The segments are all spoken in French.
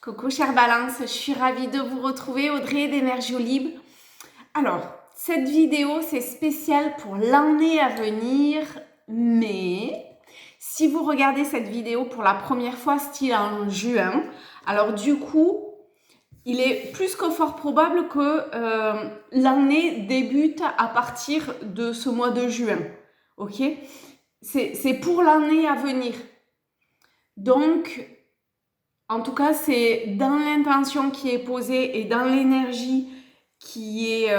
Coucou chère Balance, je suis ravie de vous retrouver, Audrey d'Énergie Libre. Alors, cette vidéo c'est spécial pour l'année à venir, mais si vous regardez cette vidéo pour la première fois, style en juin, alors du coup, il est plus que fort probable que l'année débute à partir de ce mois de juin, ok? C'est pour l'année à venir. Donc, en tout cas, c'est dans l'intention qui est posée et dans l'énergie qui est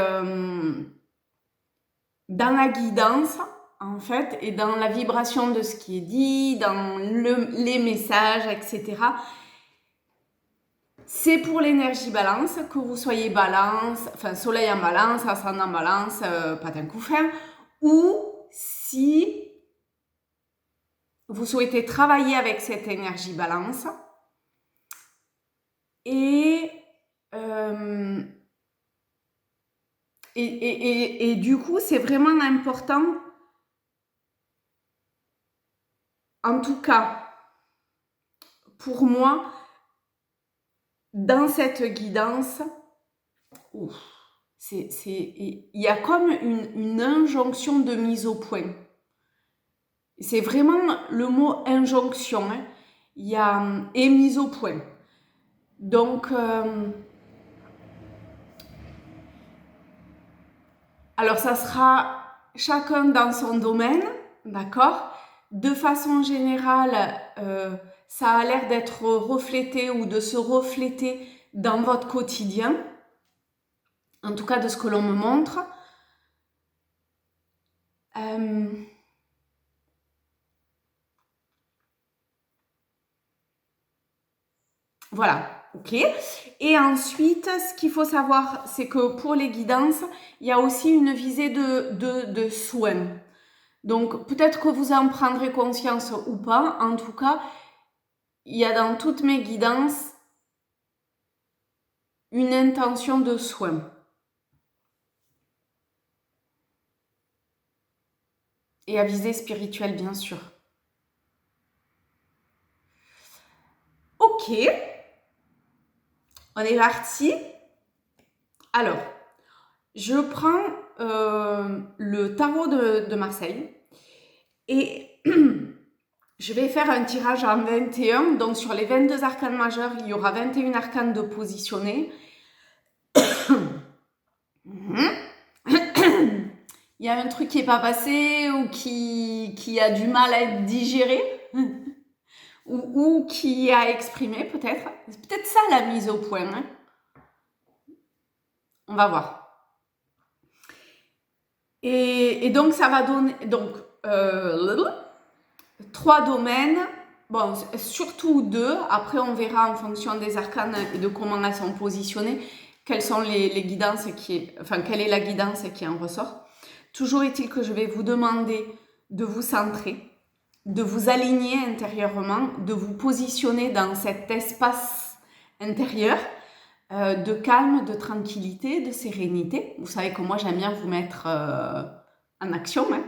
dans la guidance, en fait, et dans la vibration de ce qui est dit, dans les messages, etc. C'est pour l'énergie balance, que vous soyez balance, enfin soleil en balance, ascendant en balance, patin couffin, ou si vous souhaitez travailler avec cette énergie balance, et du coup, c'est vraiment important, en tout cas, pour moi, dans cette guidance, il y a comme une injonction de mise au point. C'est vraiment le mot injonction, hein. Il y a et mise au point. Donc, alors ça sera chacun dans son domaine, d'accord? De façon générale, ça a l'air d'être reflété ou de se refléter dans votre quotidien, en tout cas de ce que l'on me montre. Voilà, ok. Et ensuite, ce qu'il faut savoir, c'est que pour les guidances, il y a aussi une visée de soins. Donc, peut-être que vous en prendrez conscience ou pas. En tout cas, il y a dans toutes mes guidances une intention de soin. Et à visée spirituelle, bien sûr. Ok, on est parti. Alors, je prends le tarot de Marseille et je vais faire un tirage en 21. Donc, sur les 22 arcanes majeurs, il y aura 21 arcanes de positionnés. Il y a un truc qui n'est pas passé ou qui a du mal à être digéré ou qui a exprimé peut-être. C'est peut-être ça la mise au point, hein. On va voir. Et donc, ça va donner 3 domaines. Bon, surtout 2. Après, on verra en fonction des arcanes et de comment elles sont positionnées, quelles sont les guidances quelle est la guidance qui en ressort. Toujours est-il que je vais vous demander de vous centrer, de vous aligner intérieurement, de vous positionner dans cet espace intérieur de calme, de tranquillité, de sérénité. Vous savez que moi, j'aime bien vous mettre en action, hein.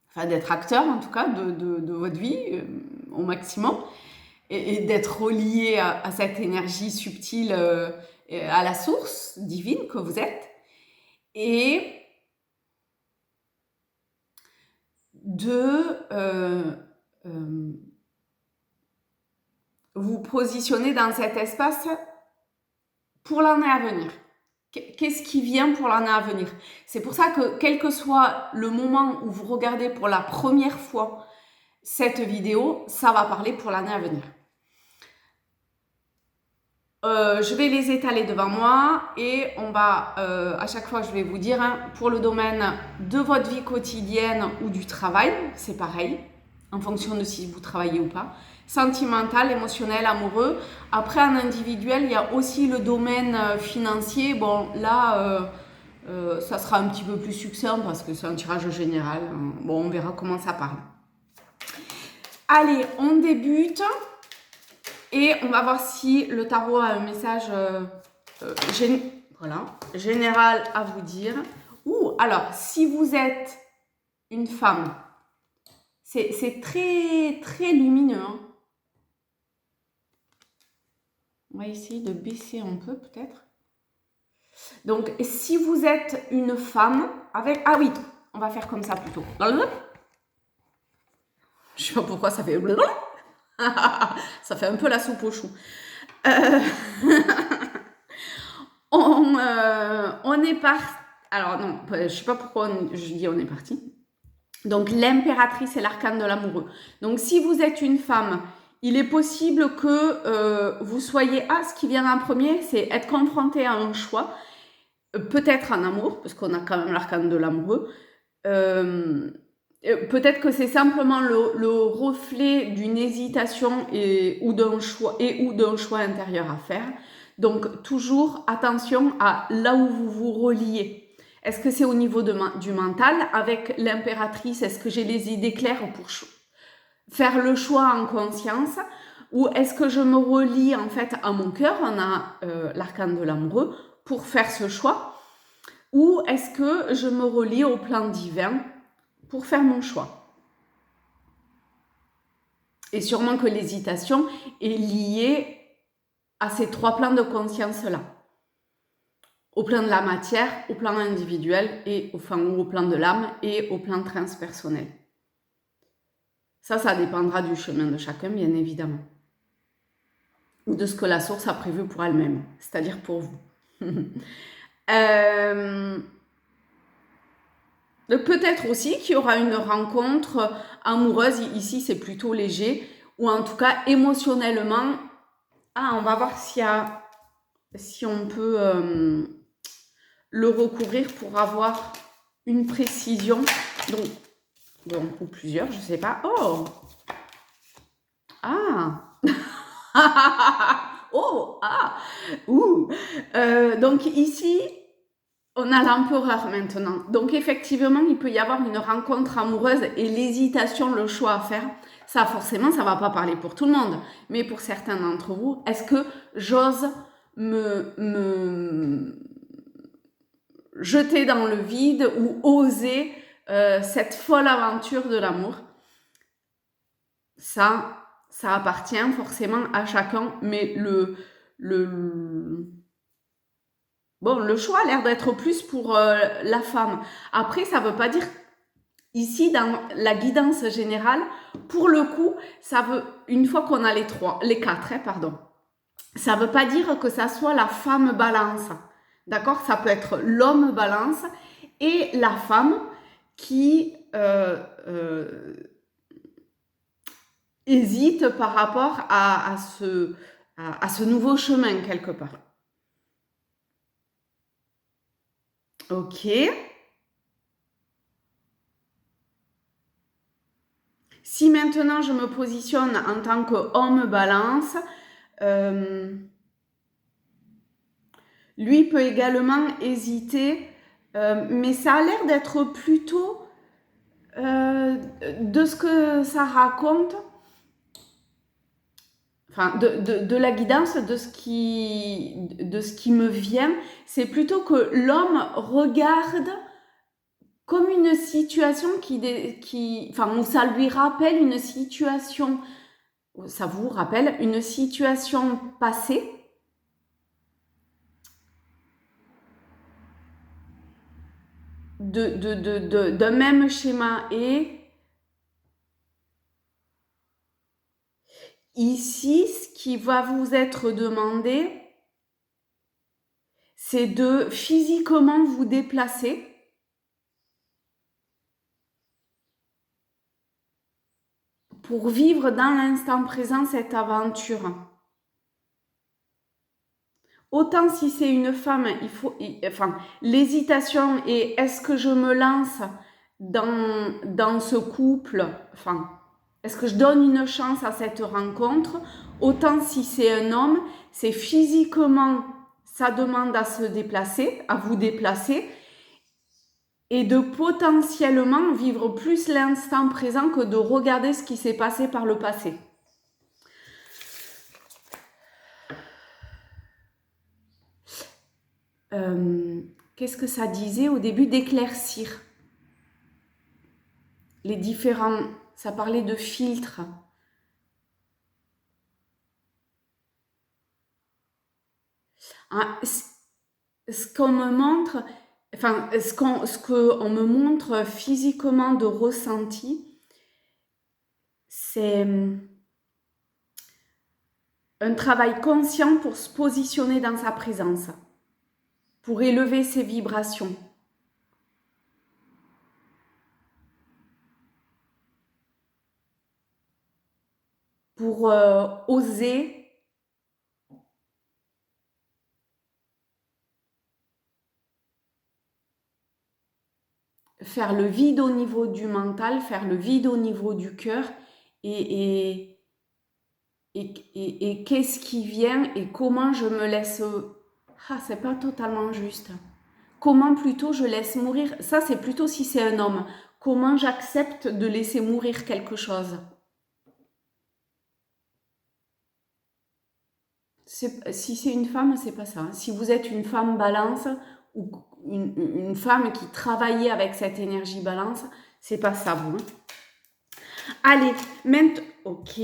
Enfin, d'être acteur en tout cas de votre vie au maximum et d'être relié à cette énergie subtile, à la source divine que vous êtes, et de vous positionner dans cet espace pour l'année à venir. Qu'est-ce qui vient pour l'année à venir? C'est pour ça que quel que soit le moment où vous regardez pour la première fois cette vidéo, ça va parler pour l'année à venir. Je vais les étaler devant moi et on va, à chaque fois je vais vous dire, hein, pour le domaine de votre vie quotidienne ou du travail, c'est pareil, en fonction de si vous travaillez ou pas. Sentimental, émotionnel, amoureux. Après, en individuel, il y a aussi le domaine financier. Bon, là, ça sera un petit peu plus succinct parce que c'est un tirage général. Bon, on verra comment ça parle. Allez, on débute. Et on va voir si le tarot a un message général à vous dire. Ou alors, si vous êtes une femme, c'est très, très lumineux, hein. On va essayer de baisser un peu peut-être. Donc, si vous êtes une femme avec... Ah oui, on va faire comme ça plutôt. Je sais pas pourquoi ça fait... Ça fait un peu la soupe au chou. On est parti... Alors non, je sais pas pourquoi je dis on est parti. Donc, l'impératrice est l'arcane de l'amoureux. Donc, si vous êtes une femme, il est possible que vous soyez... Ah, ce qui vient en premier, c'est être confronté à un choix. Peut-être en amour, parce qu'on a quand même l'arcane de l'amoureux. Peut-être que c'est simplement le reflet d'une hésitation ou d'un choix intérieur à faire. Donc, toujours attention à là où vous vous reliez. Est-ce que c'est au niveau du mental? Avec l'impératrice, est-ce que j'ai les idées claires pour faire le choix en conscience? Ou est-ce que je me relie en fait à mon cœur? On a l'arcane de l'amoureux pour faire ce choix. Ou est-ce que je me relie au plan divin pour faire mon choix? Et sûrement que l'hésitation est liée à ces trois plans de conscience-là. Au plan de la matière, au plan individuel, et au plan de l'âme et au plan transpersonnel. Ça dépendra du chemin de chacun, bien évidemment. Ou de ce que la source a prévu pour elle-même, c'est-à-dire pour vous. Peut-être aussi qu'il y aura une rencontre amoureuse, ici c'est plutôt léger, ou en tout cas émotionnellement. Ah, on va voir si on peut le recouvrir pour avoir une précision. Donc, bon, ou plusieurs, je sais pas. Oh! Ah! Oh! Ah! Ouh! Donc ici, on a l'empereur maintenant. Donc effectivement, il peut y avoir une rencontre amoureuse et l'hésitation, le choix à faire. Ça, forcément, ça va pas parler pour tout le monde. Mais pour certains d'entre vous, est-ce que j'ose me jeter dans le vide ou oser cette folle aventure de l'amour? Ça appartient forcément à chacun, mais bon, le choix a l'air d'être plus pour la femme. Après, ça veut pas dire, ici, dans la guidance générale, pour le coup, ça veut, une fois qu'on a les quatre, ça veut pas dire que ça soit la femme balance. D'accord? Ça peut être l'homme balance et la femme qui hésite par rapport à ce nouveau chemin quelque part. Ok. Si maintenant je me positionne en tant qu'homme balance, lui peut également hésiter, mais ça a l'air d'être plutôt de ce que ça raconte, enfin de la guidance, de ce qui me vient, c'est plutôt que l'homme regarde comme une situation où ça lui rappelle une situation, ça vous rappelle une situation passée, d'un même schéma. Et ici, ce qui va vous être demandé, c'est de physiquement vous déplacer pour vivre dans l'instant présent cette aventure. Autant si c'est une femme, l'hésitation est est-ce que je me lance dans ce couple, est-ce que je donne une chance à cette rencontre? Autant si c'est un homme, c'est physiquement, ça demande à se déplacer, à vous déplacer, et de potentiellement vivre plus l'instant présent que de regarder ce qui s'est passé par le passé. Qu'est-ce que ça disait au début? D'éclaircir les différents... Ça parlait de filtres. Ah, ce qu'on me montre, enfin, ce qu'on me montre physiquement de ressenti, c'est un travail conscient pour se positionner dans sa présence, pour élever ses vibrations. Pour oser faire le vide au niveau du mental, faire le vide au niveau du cœur et, et qu'est-ce qui vient et comment je me laisse... Ah, c'est pas totalement juste. Comment plutôt je laisse mourir... Ça, c'est plutôt si c'est un homme. Comment j'accepte de laisser mourir quelque chose. Si c'est une femme, c'est pas ça. Si vous êtes une femme balance ou une femme qui travaillait avec cette énergie balance, c'est pas ça, vous. Allez, maintenant, ok.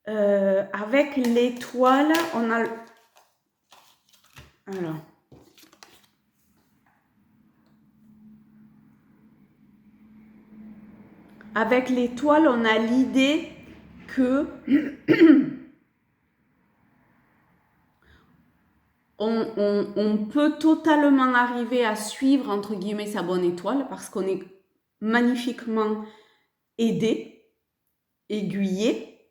Avec l'étoile, on a... Alors... Avec l'étoile, on a l'idée que on peut totalement arriver à suivre, entre guillemets, sa bonne étoile parce qu'on est magnifiquement aidé, aiguillé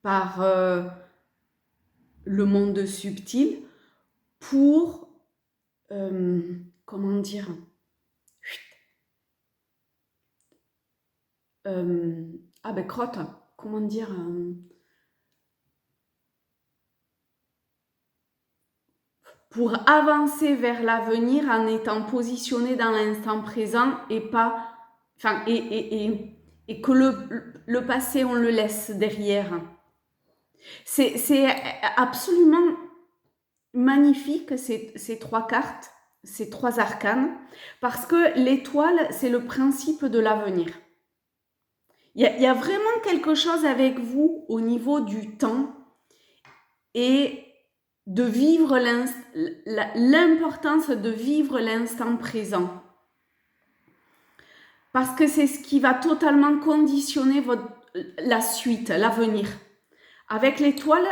par le monde subtil pour, comment dire, ah ben crotte, comment dire, pour avancer vers l'avenir en étant positionné dans l'instant présent et pas, enfin, et que le passé, on le laisse derrière. C'est absolument magnifique, ces trois cartes, ces trois arcanes, parce que l'étoile, c'est le principe de l'avenir. Il y a vraiment quelque chose avec vous au niveau du temps et de vivre l'importance de vivre l'instant présent. Parce que c'est ce qui va totalement conditionner la suite, l'avenir. Avec l'étoile,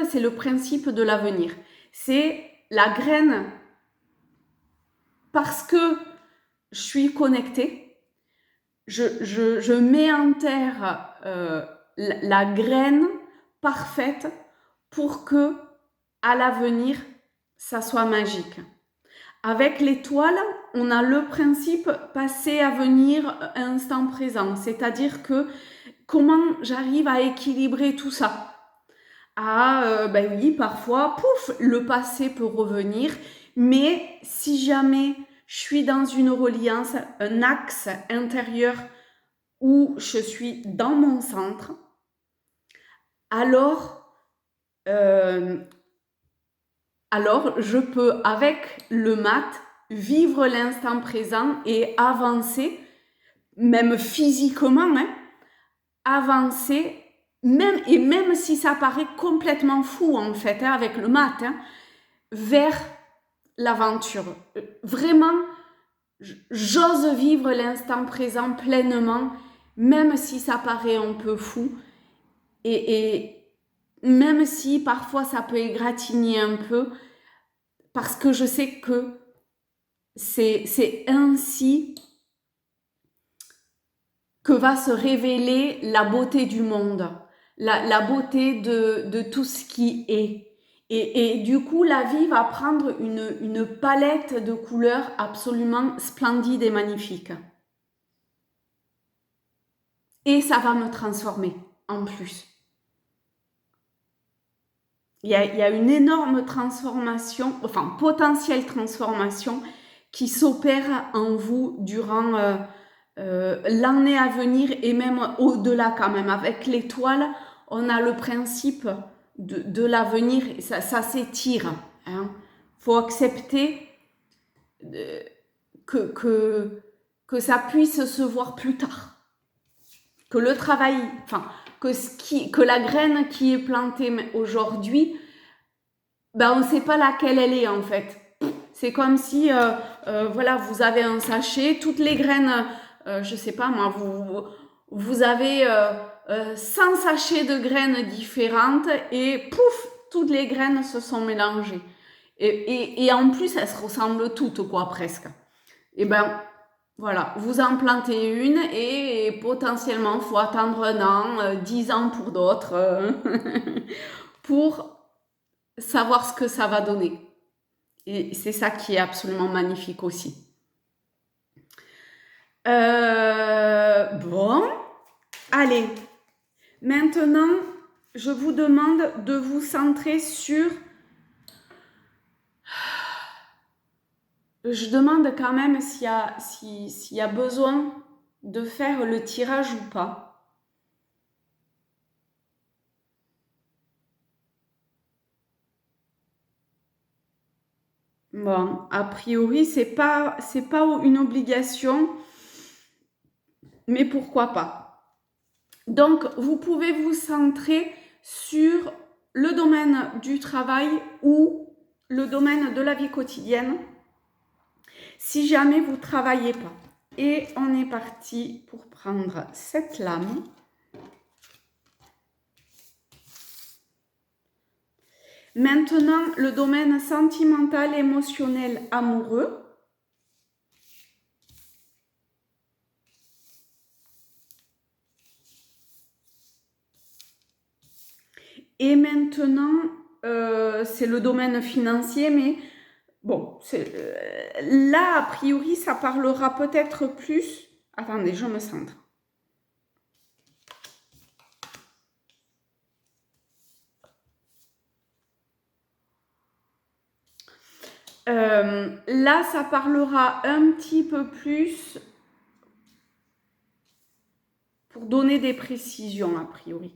c'est le principe de l'avenir. C'est la graine. Parce que je suis connectée, je mets en terre la graine parfaite pour que à l'avenir, ça soit magique. Avec l'étoile, on a le principe passé, avenir, instant présent. C'est-à-dire que comment j'arrive à équilibrer tout ça. Ben oui, parfois, pouf, le passé peut revenir. Mais si jamais je suis dans une reliance, un axe intérieur où je suis dans mon centre, alors je peux, avec le mat, vivre l'instant présent et avancer, même physiquement, hein, avancer, même si ça paraît complètement fou, en fait, hein, avec le mat, hein, vers l'aventure. Vraiment, j'ose vivre l'instant présent pleinement, même si ça paraît un peu fou, et même si parfois ça peut égratigner un peu, parce que je sais que c'est ainsi que va se révéler la beauté du monde, la beauté de tout ce qui est. Et du coup, la vie va prendre une palette de couleurs absolument splendide et magnifique. Et ça va me transformer en plus. Il y a une énorme transformation, enfin potentielle transformation qui s'opère en vous durant l'année à venir et même au-delà quand même. Avec l'étoile, on a le principe de l'avenir, ça s'étire. Hein. Faut accepter que ça puisse se voir plus tard. que le travail, enfin, que la graine qui est plantée aujourd'hui, ben, on ne sait pas laquelle elle est en fait. C'est comme si, voilà, vous avez un sachet, toutes les graines, je sais pas moi, vous avez 100 sachets de graines différentes et pouf, toutes les graines se sont mélangées. Et en plus, elles se ressemblent toutes, quoi, presque. Et ben, voilà, vous en plantez une et potentiellement, il faut attendre 1 an, 10 ans pour d'autres, pour savoir ce que ça va donner. Et c'est ça qui est absolument magnifique aussi. Bon, allez. Maintenant, je vous demande de vous centrer sur... Je demande quand même s'il y a besoin de faire le tirage ou pas. Bon, a priori, c'est pas une obligation, mais pourquoi pas. Donc, vous pouvez vous centrer sur le domaine du travail ou le domaine de la vie quotidienne, si jamais vous ne travaillez pas. Et on est parti pour prendre cette lame. Maintenant, le domaine sentimental, émotionnel, amoureux. Et maintenant, c'est le domaine financier, mais bon, là, a priori, ça parlera peut-être plus... Attendez, je me centre. Là, ça parlera un petit peu plus pour donner des précisions, a priori.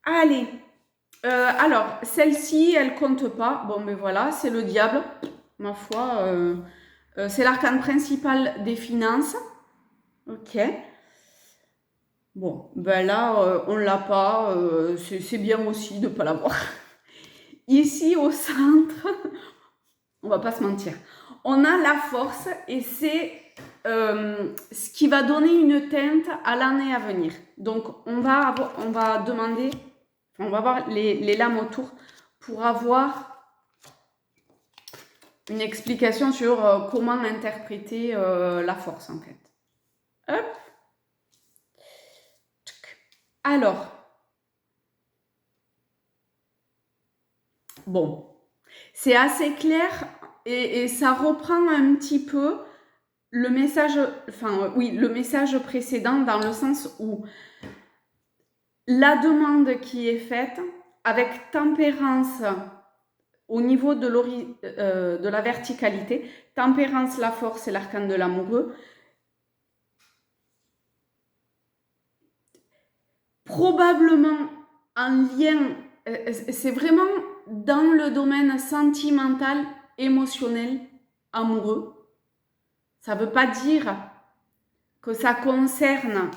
Allez, alors, celle-ci, elle compte pas. Bon, mais voilà, c'est le diable, ma foi. C'est l'arcane principal des finances. Ok. Bon, ben là, on l'a pas. C'est bien aussi de ne pas l'avoir. Ici, au centre, on va pas se mentir, on a la force et c'est ce qui va donner une teinte à l'année à venir. Donc, on va demander, on va voir les lames autour pour avoir une explication sur comment interpréter la force en fait. Hop. Alors, bon, c'est assez clair et ça reprend un petit peu le message, le message précédent dans le sens où la demande qui est faite avec tempérance au niveau de la verticalité, tempérance, la force et l'arcane de l'amoureux, probablement en lien, c'est vraiment dans le domaine sentimental, émotionnel, amoureux. Ça ne veut pas dire que ça concerne...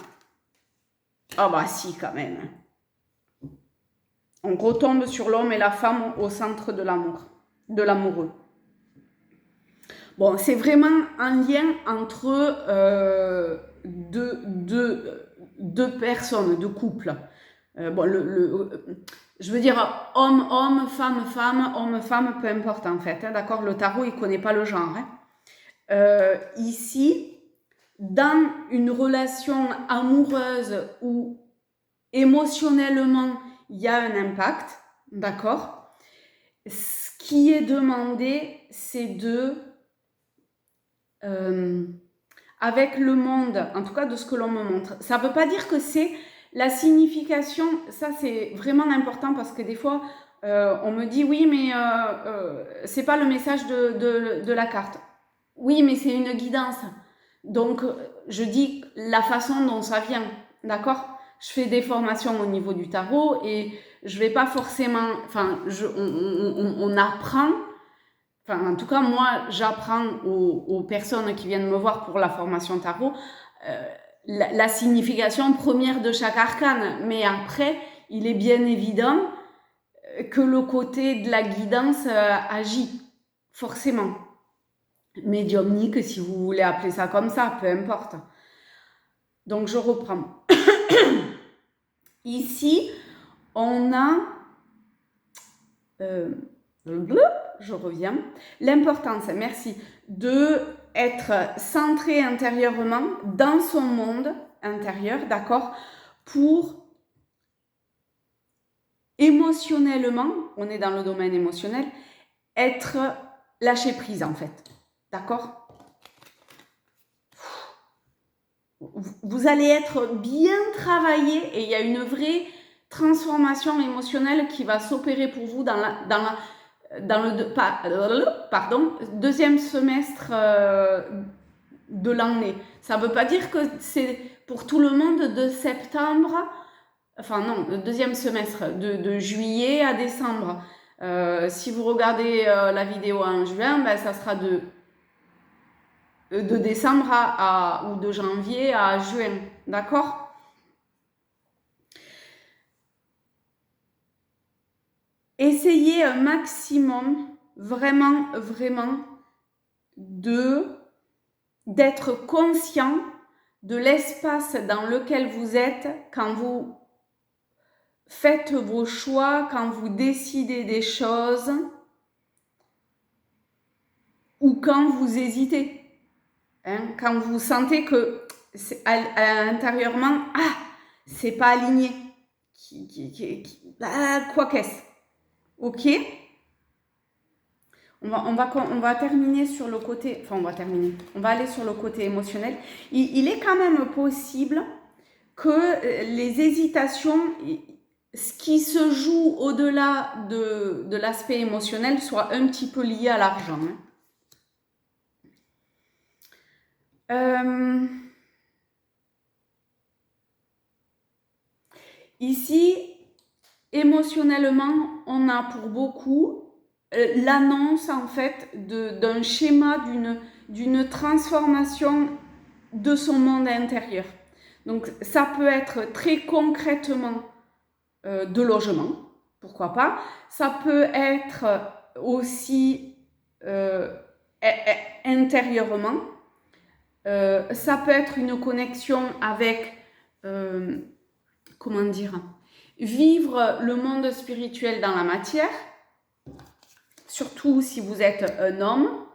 Ah bah si, quand même. On retombe sur l'homme et la femme au centre de l'amour, de l'amoureux. Bon, c'est vraiment un lien entre deux personnes, deux couples. Bon, je veux dire homme, femme, peu importe en fait. Hein, d'accord, le tarot, il ne connaît pas le genre. Hein. Ici, dans une relation amoureuse où émotionnellement, il y a un impact, d'accord? Ce qui est demandé, c'est avec le monde, en tout cas de ce que l'on me montre. Ça ne veut pas dire que c'est la signification, ça c'est vraiment important parce que des fois, on me dit oui, mais c'est pas le message de la carte. Oui, mais c'est une guidance. Donc, je dis la façon dont ça vient, d'accord? je fais des formations au niveau du tarot et je vais pas forcément, enfin, on apprend, enfin, en tout cas, moi, j'apprends aux personnes qui viennent me voir pour la formation tarot la signification première de chaque arcane. Mais après, il est bien évident que le côté de la guidance agit, forcément. Médiumnique, si vous voulez appeler ça comme ça, peu importe. Donc, je reprends. Ici, on a... je reviens. L'importance, merci, de être centré intérieurement dans son monde intérieur, d'accord, pour émotionnellement, on est dans le domaine émotionnel, être lâché prise en fait, d'accord. Vous allez être bien travaillé et il y a une vraie transformation émotionnelle qui va s'opérer pour vous dans le deuxième semestre de l'année. Ça ne veut pas dire que c'est pour tout le monde de septembre, enfin non, le deuxième semestre, de juillet à décembre. Si vous regardez la vidéo en juin, ben, ça sera de décembre ou de janvier à juin, d'accord? Essayez un maximum, vraiment, vraiment, d'être conscient de l'espace dans lequel vous êtes quand vous faites vos choix, quand vous décidez des choses ou quand vous hésitez. Hein, quand vous sentez que intérieurement, c'est pas aligné. Quoi qu'est-ce? Ok? On va terminer sur le côté, enfin on va aller sur le côté émotionnel. Il est quand même possible que les hésitations, ce qui se joue au-delà de l'aspect émotionnel, soit un petit peu lié à l'argent. Ici, émotionnellement, on a pour beaucoup l'annonce en fait d'un schéma, d'une transformation de son monde intérieur. Donc ça peut être très concrètement de logement, pourquoi pas. Ça peut être aussi intérieurement. Ça peut être une connexion avec, comment dire, vivre le monde spirituel dans la matière, surtout si vous êtes un homme.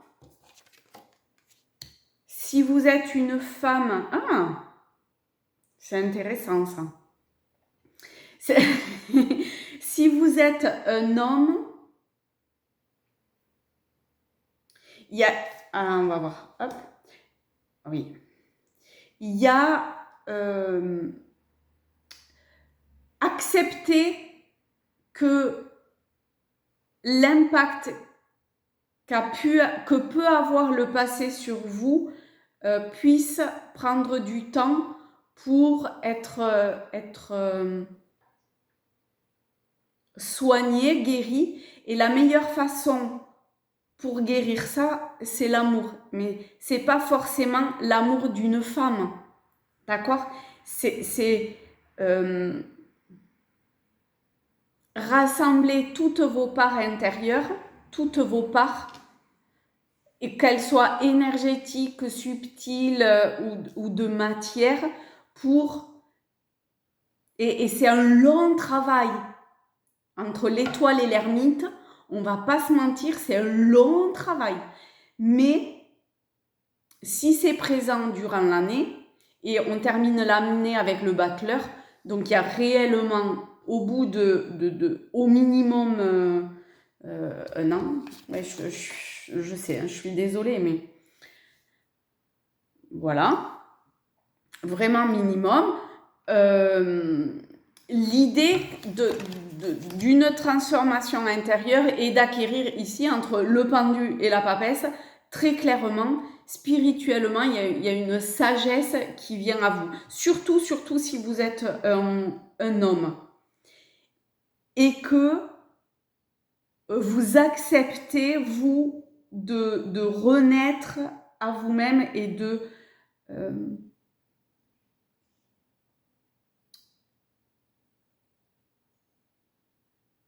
Si vous êtes une femme, c'est intéressant ça. Si vous êtes un homme, il y a, on va voir, hop, oui, il y a accepter que l'impact que peut avoir le passé sur vous puisse prendre du temps pour être soigné, guéri. Et la meilleure façon pour guérir ça, c'est l'amour. Mais c'est pas forcément l'amour d'une femme. D'accord? C'est rassembler toutes vos parts intérieures, toutes vos parts, et qu'elles soient énergétiques, subtiles ou de matière, et c'est un long travail entre l'étoile et l'ermite. On va pas se mentir, c'est un long travail. Mais si c'est présent durant l'année, et on termine l'année avec le battleur, donc il y a réellement au bout au minimum un an. Ouais, je sais, hein, je suis désolée, mais voilà, vraiment minimum. L'idée d'une transformation intérieure est d'acquérir ici, entre le pendu et la papesse, très clairement, spirituellement, il y a une sagesse qui vient à vous. Surtout si vous êtes un homme. Et que vous acceptez, vous, de renaître à vous-même et de...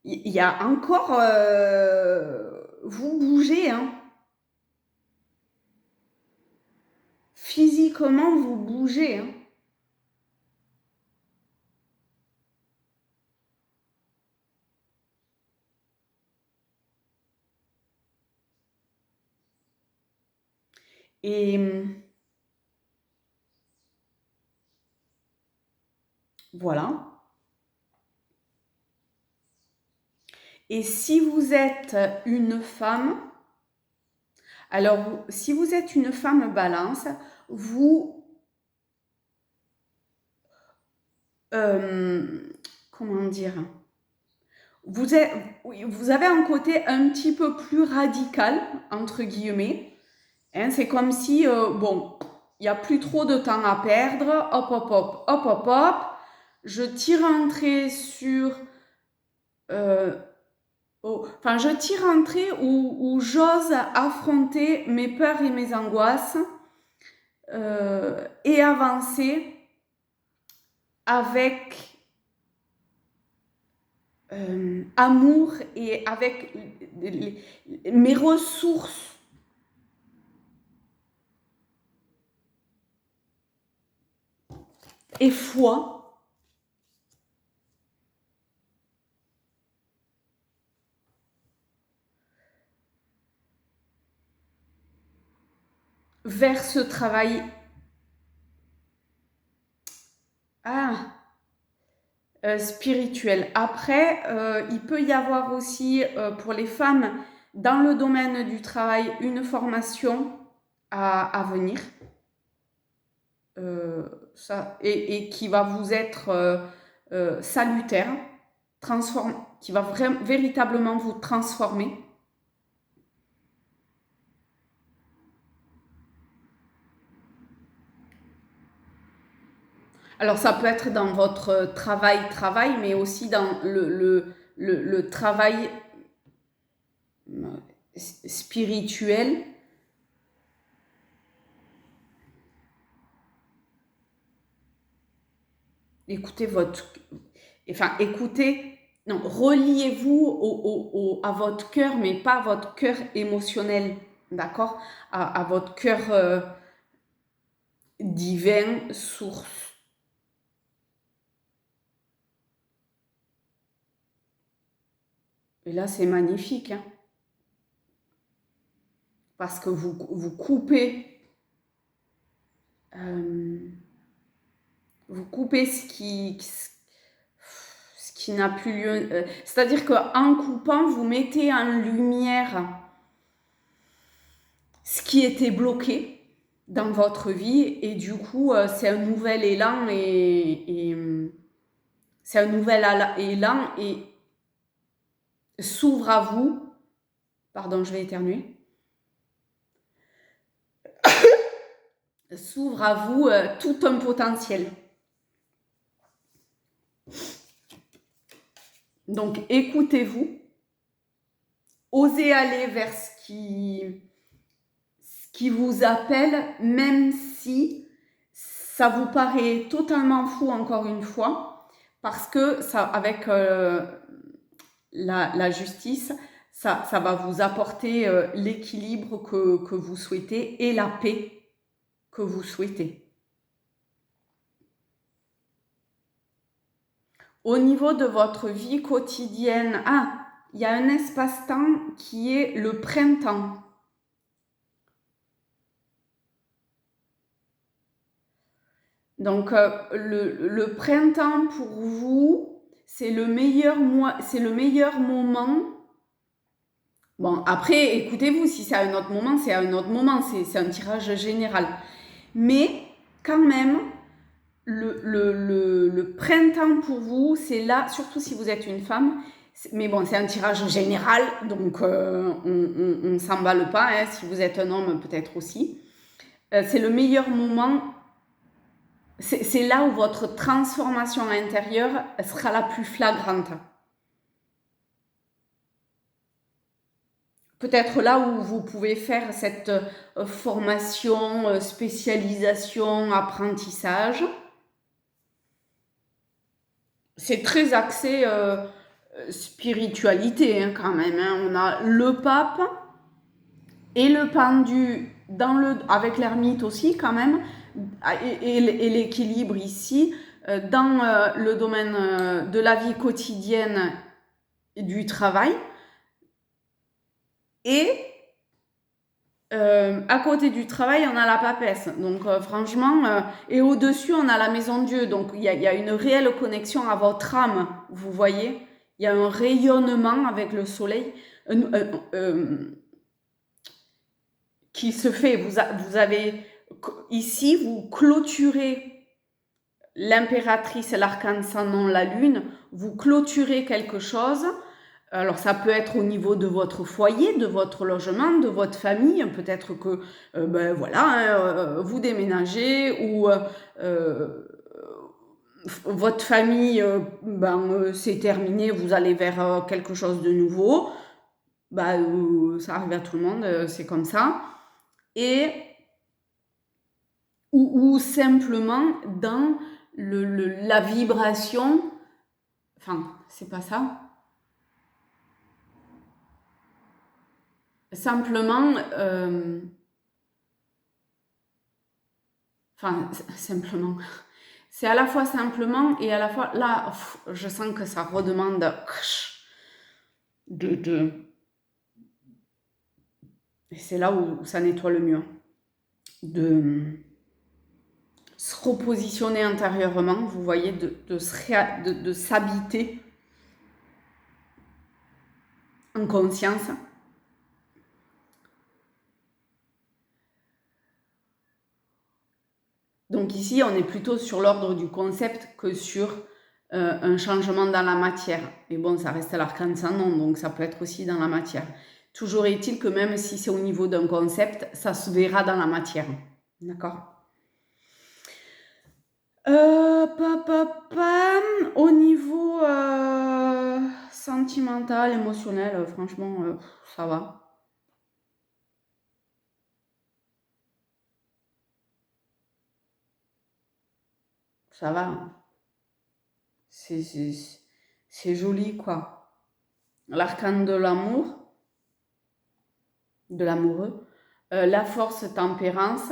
Il y a encore... vous bougez, hein. Physiquement, vous bougez, hein. Et voilà. Et si vous êtes une femme, alors si vous êtes une femme balance, vous, comment dire, vous avez un côté un petit peu plus radical, entre guillemets. Hein, c'est comme si, bon, il n'y a plus trop de temps à perdre, hop, hop, hop, hop, hop, hop, je tire un trait sur... enfin, je tire un trait où j'ose affronter mes peurs et mes angoisses et avancer avec amour et avec mes ressources. Et foi. Vers ce travail spirituel. Après, il peut y avoir aussi pour les femmes dans le domaine du travail une formation à venir. Ça, et qui va vous être salutaire, qui va véritablement vous transformer. Alors ça peut être dans votre travail, mais aussi dans le travail spirituel. Écoutez non, reliez-vous à votre cœur, mais pas à votre cœur émotionnel, d'accord? À votre cœur divin, source. Et là, c'est magnifique, hein? Parce que vous coupez ce qui n'a plus lieu. C'est-à-dire qu'en coupant, vous mettez en lumière ce qui était bloqué dans votre vie et du coup, c'est un nouvel élan et c'est un nouvel élan et s'ouvre à vous. Pardon, je vais éternuer. S'ouvre à vous tout un potentiel. Donc, écoutez-vous, osez aller vers ce qui vous appelle, même si ça vous paraît totalement fou encore une fois, parce que ça, avec la justice, ça va vous apporter l'équilibre que vous souhaitez et la paix que vous souhaitez. Au niveau de votre vie quotidienne, il y a un espace-temps qui est le printemps. Donc, le printemps pour vous, c'est le meilleur moment. Bon, après, écoutez-vous, si c'est à un autre moment, c'est à un autre moment, c'est un tirage général. Mais quand même, le printemps pour vous, c'est là, surtout si vous êtes une femme. Mais bon, c'est un tirage général, donc on ne s'emballe pas. Hein, si vous êtes un homme, peut-être aussi. c'est le meilleur moment. C'est là où votre transformation intérieure sera la plus flagrante. Peut-être là où vous pouvez faire cette formation, spécialisation, apprentissage. C'est très axé spiritualité hein, quand même. Hein. On a le pape et le pendu avec l'ermite aussi quand même, et l'équilibre ici, dans le domaine de la vie quotidienne et du travail. Et à côté du travail, on a la papesse. Donc franchement, et au-dessus, on a la maison Dieu. Donc il y a une réelle connexion à votre âme, vous voyez. Il y a un rayonnement avec le soleil qui se fait. Vous avez ici, vous clôturez l'impératrice, l'arcane sans nom, la lune. Vous clôturez quelque chose. Alors ça peut être au niveau de votre foyer, de votre logement, de votre famille. Peut-être que vous déménagez ou votre famille c'est terminé, vous allez vers quelque chose de nouveau. Ça arrive à tout le monde, c'est comme ça. Et ou simplement dans la vibration. Enfin, c'est pas ça. Simplement, simplement, c'est à la fois simplement et à la fois, là, je sens que ça redemande et c'est là où ça nettoie le mieux, de se repositionner intérieurement, vous voyez, de s'habiter en conscience. Donc ici, on est plutôt sur l'ordre du concept que sur un changement dans la matière. Mais bon, ça reste l'arcane sans nom, donc ça peut être aussi dans la matière. Toujours est-il que même si c'est au niveau d'un concept, ça se verra dans la matière. D'accord ? Au niveau sentimental, émotionnel, franchement, ça va. Ça va. C'est joli, quoi. L'arcane de l'amour, de l'amoureux, la force tempérance,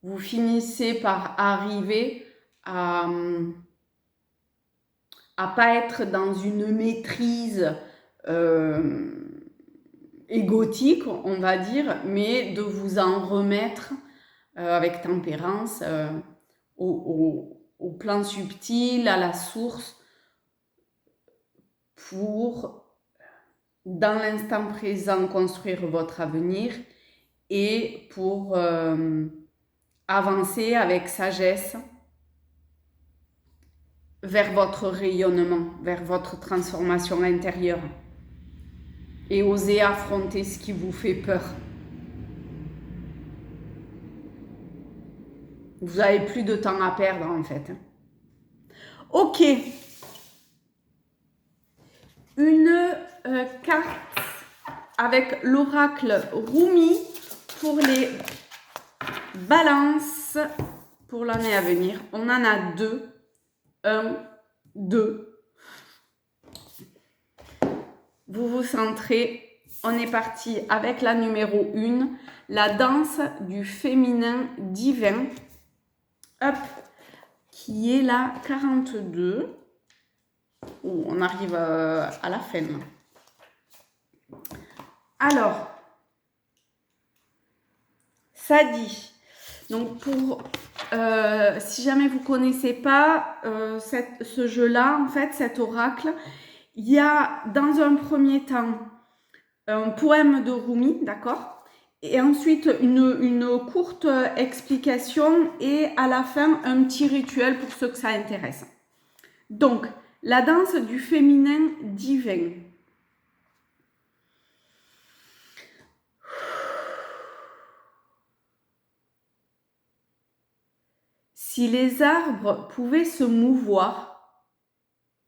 vous finissez par arriver à pas être dans une maîtrise égotique, on va dire, mais de vous en remettre avec tempérance au plan subtil, à la source, pour, dans l'instant présent, construire votre avenir et pour avancer avec sagesse vers votre rayonnement, vers votre transformation intérieure et oser affronter ce qui vous fait peur. Vous n'avez plus de temps à perdre en fait. Ok. Une carte avec l'oracle Rumi pour les balances pour l'année à venir. On en a deux. 1, 2. Vous vous centrez. On est parti avec la numéro 1, la danse du féminin divin. Hop, qui est la 42. Oh, on arrive à la fin. Alors, ça dit, donc pour, si jamais vous ne connaissez pas ce jeu-là, en fait, cet oracle, il y a dans un premier temps un poème de Rumi, d'accord ? Et ensuite une courte explication et à la fin un petit rituel pour ceux que ça intéresse. Donc, la danse du féminin divin. Si les arbres pouvaient se mouvoir,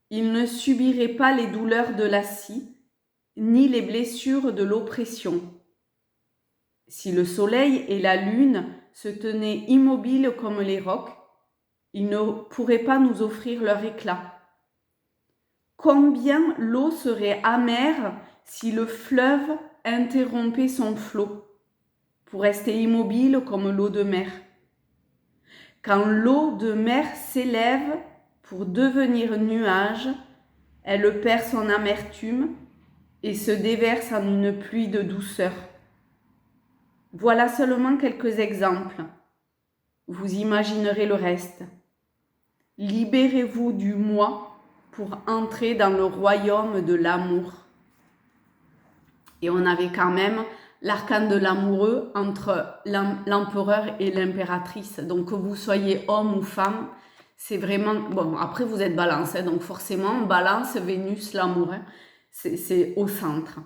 ils ne subiraient pas les douleurs de la scie, ni les blessures de l'oppression. Si le soleil et la lune se tenaient immobiles comme les rocs, ils ne pourraient pas nous offrir leur éclat. Combien l'eau serait amère si le fleuve interrompait son flot, pour rester immobile comme l'eau de mer. Quand l'eau de mer s'élève pour devenir nuage, elle perd son amertume et se déverse en une pluie de douceur. Voilà seulement quelques exemples. Vous imaginerez le reste. Libérez-vous du moi pour entrer dans le royaume de l'amour. Et on avait quand même l'arcane de l'amoureux entre l'empereur et l'impératrice. Donc que vous soyez homme ou femme, c'est vraiment... Bon, après vous êtes balance, donc forcément, balance, Vénus, l'amour, c'est au centre.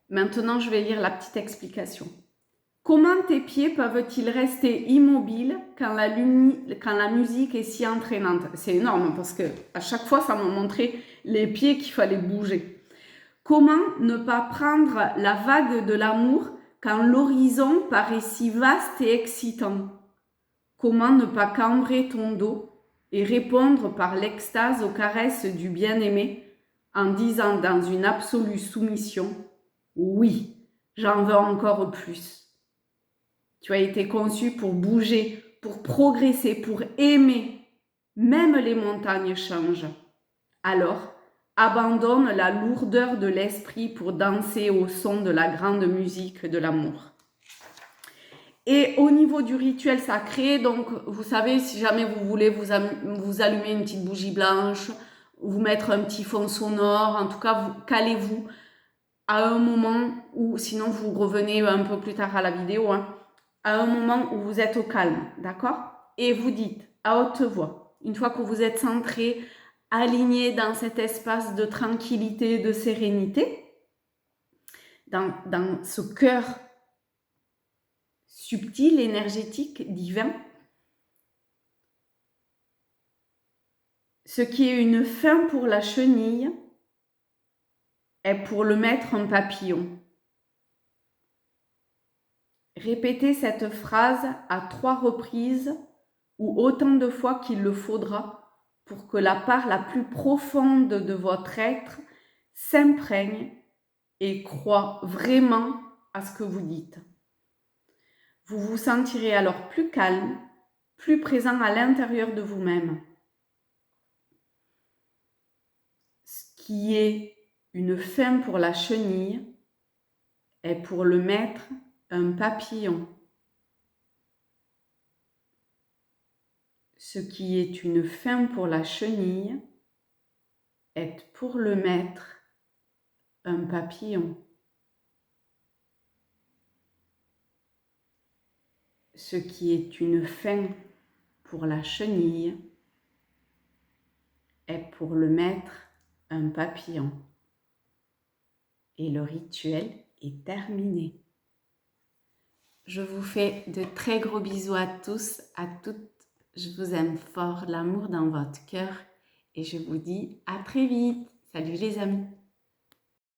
Maintenant, je vais lire la petite explication. Comment tes pieds peuvent-ils rester immobiles quand la musique est si entraînante? C'est énorme parce que à chaque fois, ça m'a montré les pieds qu'il fallait bouger. Comment ne pas prendre la vague de l'amour quand l'horizon paraît si vaste et excitant? Comment ne pas cambrer ton dos et répondre par l'extase aux caresses du bien-aimé en disant dans une absolue soumission « Oui, j'en veux encore plus ». Tu as été conçu pour bouger, pour progresser, pour aimer. Même les montagnes changent. Alors, abandonne la lourdeur de l'esprit pour danser au son de la grande musique de l'amour. Et au niveau du rituel sacré, donc vous savez, si jamais vous voulez vous allumer une petite bougie blanche, vous mettre un petit fond sonore, en tout cas, calez-vous à un moment où, sinon vous revenez un peu plus tard à la vidéo, à un moment où vous êtes au calme, d'accord? Et vous dites à haute voix, une fois que vous êtes centré, aligné dans cet espace de tranquillité, de sérénité, dans ce cœur subtil, énergétique, divin, ce qui est une fin pour la chenille est pour le maître un papillon. Répétez cette phrase à 3 reprises ou autant de fois qu'il le faudra pour que la part la plus profonde de votre être s'imprègne et croit vraiment à ce que vous dites. Vous vous sentirez alors plus calme, plus présent à l'intérieur de vous-même. Ce qui est une fin pour la chenille est pour le maître un papillon. Ce qui est une fin pour la chenille est pour le maître un papillon. Ce qui est une fin pour la chenille est pour le maître un papillon. Et le rituel est terminé. Je vous fais de très gros bisous à tous, à toutes. Je vous aime fort, l'amour dans votre cœur. Et je vous dis à très vite. Salut les amis.